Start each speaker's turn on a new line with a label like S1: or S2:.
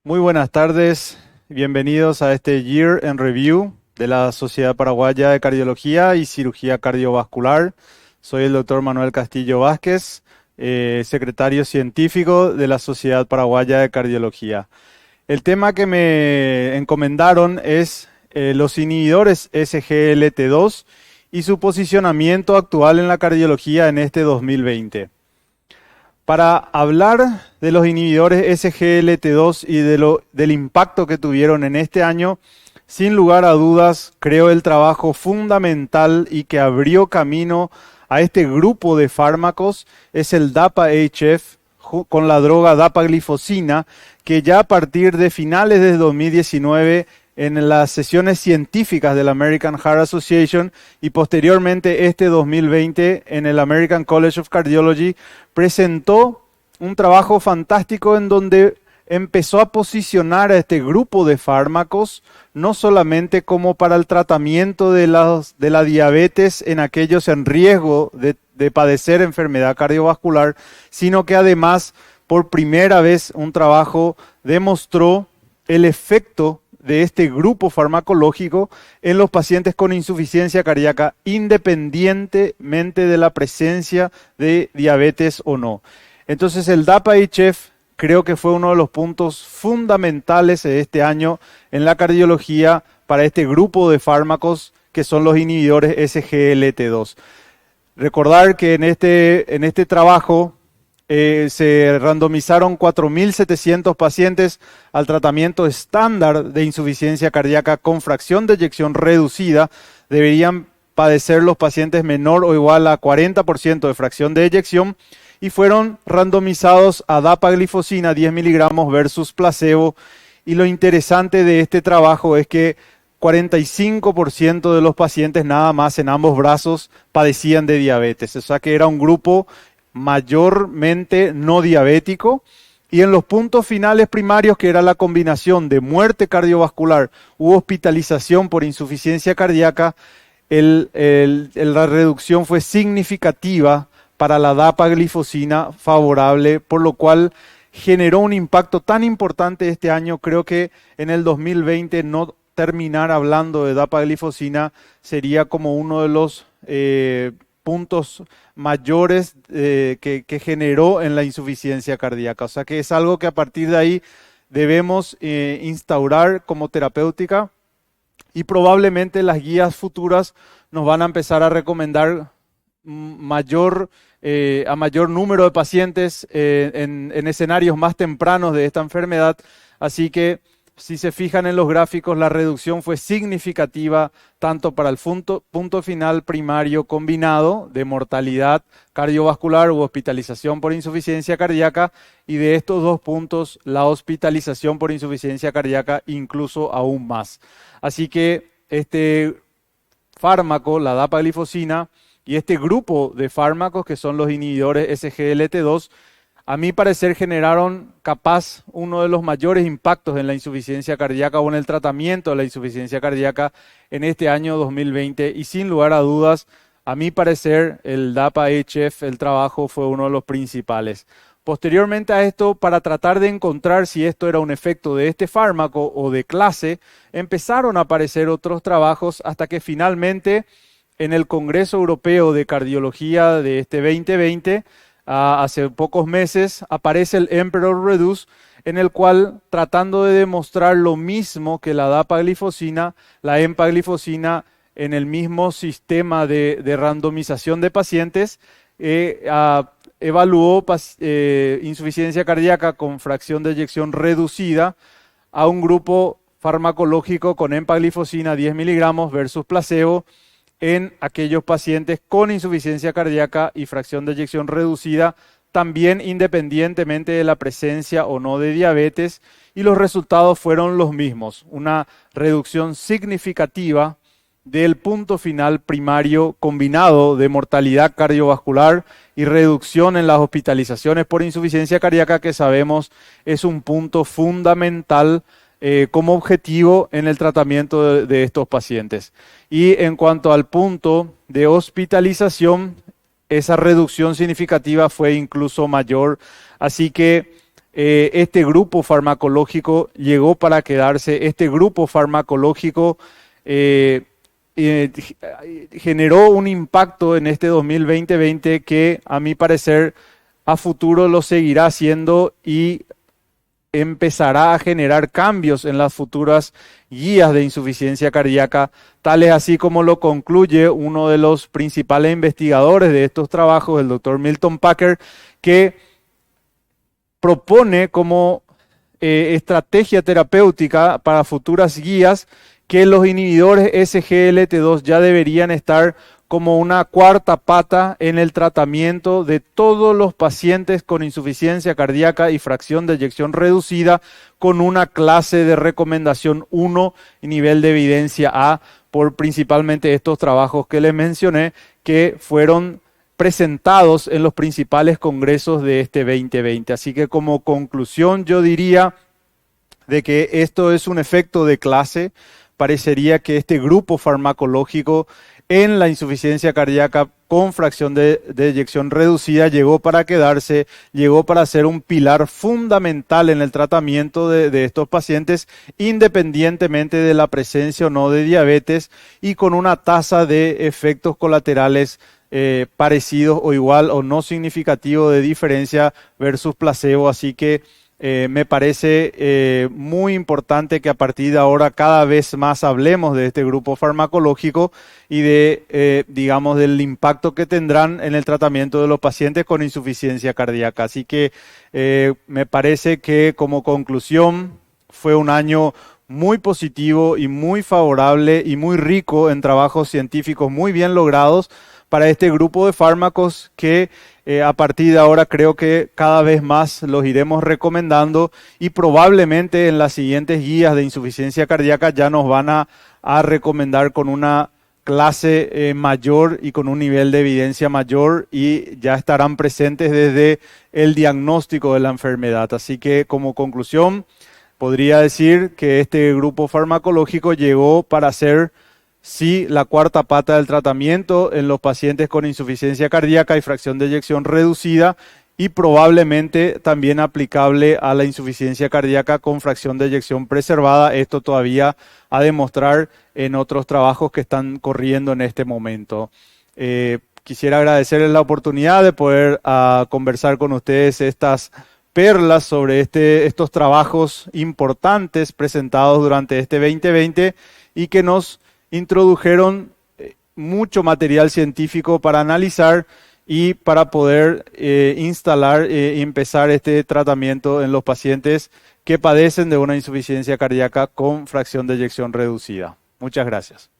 S1: Muy buenas tardes, bienvenidos a este Year in Review de la Sociedad Paraguaya de Cardiología y Cirugía Cardiovascular. Soy el doctor Manuel Castillo Vázquez, secretario científico de la Sociedad Paraguaya de Cardiología. El tema que me encomendaron es los inhibidores SGLT2 y su posicionamiento actual en la cardiología en este 2020. Para hablar de los inhibidores SGLT2 y del impacto que tuvieron en este año, sin lugar a dudas, creo el trabajo fundamental y que abrió camino a este grupo de fármacos es el DAPA-HF con la droga dapaglifosina, que ya a partir de finales de 2019 en las sesiones científicas de la American Heart Association y posteriormente este 2020 en el American College of Cardiology, presentó un trabajo fantástico en donde empezó a posicionar a este grupo de fármacos no solamente como para el tratamiento de la diabetes en aquellos en riesgo de padecer enfermedad cardiovascular, sino que además por primera vez un trabajo demostró el efecto de este grupo farmacológico en los pacientes con insuficiencia cardíaca, independientemente de la presencia de diabetes o no. Entonces el DAPA-HF creo que fue uno de los puntos fundamentales de este año en la cardiología para este grupo de fármacos que son los inhibidores SGLT2. Recordar que en este trabajo se randomizaron 4.700 pacientes al tratamiento estándar de insuficiencia cardíaca con fracción de eyección reducida. Deberían padecer los pacientes menor o igual a 40% de fracción de eyección y fueron randomizados a dapaglifosina 10 miligramos versus placebo. Y lo interesante de este trabajo es que 45% de los pacientes nada más en ambos brazos padecían de diabetes. O sea que era un grupo mayormente no diabético, y en los puntos finales primarios, que era la combinación de muerte cardiovascular u hospitalización por insuficiencia cardíaca, la reducción fue significativa para la dapaglifosina favorable, por lo cual generó un impacto tan importante este año. Creo que en el 2020 no terminar hablando de dapaglifosina sería como uno de los puntos mayores que generó en la insuficiencia cardíaca. O sea que es algo que a partir de ahí debemos instaurar como terapéutica, y probablemente las guías futuras nos van a empezar a recomendar a mayor número de pacientes en escenarios más tempranos de esta enfermedad. Así que si se fijan en los gráficos, la reducción fue significativa tanto para el punto final primario combinado de mortalidad cardiovascular u hospitalización por insuficiencia cardíaca, y de estos dos puntos la hospitalización por insuficiencia cardíaca incluso aún más. Así que este fármaco, la dapaglifosina, y este grupo de fármacos que son los inhibidores SGLT2, a mi parecer generaron capaz uno de los mayores impactos en la insuficiencia cardíaca o en el tratamiento de la insuficiencia cardíaca en este año 2020, y sin lugar a dudas, a mi parecer, el DAPA-HF, el trabajo fue uno de los principales. Posteriormente a esto, para tratar de encontrar si esto era un efecto de este fármaco o de clase, empezaron a aparecer otros trabajos hasta que finalmente en el Congreso Europeo de Cardiología de este 2020, hace pocos meses, aparece el Emperor Reduce, en el cual, tratando de demostrar lo mismo que la dapaglifosina, la empaglifosina en el mismo sistema de randomización de pacientes, evaluó insuficiencia cardíaca con fracción de eyección reducida a un grupo farmacológico con empaglifosina 10 miligramos versus placebo en aquellos pacientes con insuficiencia cardíaca y fracción de eyección reducida, también independientemente de la presencia o no de diabetes, y los resultados fueron los mismos, una reducción significativa del punto final primario combinado de mortalidad cardiovascular y reducción en las hospitalizaciones por insuficiencia cardíaca, que sabemos es un punto fundamental como objetivo en el tratamiento de estos pacientes. Y en cuanto al punto de hospitalización, esa reducción significativa fue incluso mayor. Así que este grupo farmacológico llegó para quedarse. Este grupo farmacológico generó un impacto en este 2020 que, a mi parecer, a futuro lo seguirá haciendo y empezará a generar cambios en las futuras guías de insuficiencia cardíaca, tales así como lo concluye uno de los principales investigadores de estos trabajos, el doctor Milton Packer, que propone como estrategia terapéutica para futuras guías que los inhibidores SGLT2 ya deberían estar como una cuarta pata en el tratamiento de todos los pacientes con insuficiencia cardíaca y fracción de eyección reducida, con una clase de recomendación 1 y nivel de evidencia A, por principalmente estos trabajos que les mencioné, que fueron presentados en los principales congresos de este 2020. Así que como conclusión yo diría de que esto es un efecto de clase. Parecería que este grupo farmacológico en la insuficiencia cardíaca con fracción de eyección reducida llegó para quedarse, llegó para ser un pilar fundamental en el tratamiento de estos pacientes, independientemente de la presencia o no de diabetes, y con una tasa de efectos colaterales parecidos o igual o no significativo de diferencia versus placebo. Así que me parece muy importante que a partir de ahora cada vez más hablemos de este grupo farmacológico y de, digamos, del impacto que tendrán en el tratamiento de los pacientes con insuficiencia cardíaca. Así que me parece que como conclusión fue un año muy positivo y muy favorable y muy rico en trabajos científicos muy bien logrados para este grupo de fármacos que a partir de ahora creo que cada vez más los iremos recomendando, y probablemente en las siguientes guías de insuficiencia cardíaca ya nos van a recomendar con una clase mayor y con un nivel de evidencia mayor, y ya estarán presentes desde el diagnóstico de la enfermedad. Así que como conclusión podría decir que este grupo farmacológico llegó para ser sí la cuarta pata del tratamiento en los pacientes con insuficiencia cardíaca y fracción de eyección reducida, y probablemente también aplicable a la insuficiencia cardíaca con fracción de eyección preservada. Esto todavía a demostrar en otros trabajos que están corriendo en este momento. Quisiera agradecerles la oportunidad de poder conversar con ustedes estas perlas sobre estos trabajos importantes presentados durante este 2020 y que nos introdujeron mucho material científico para analizar y para poder instalar y empezar este tratamiento en los pacientes que padecen de una insuficiencia cardíaca con fracción de eyección reducida. Muchas gracias.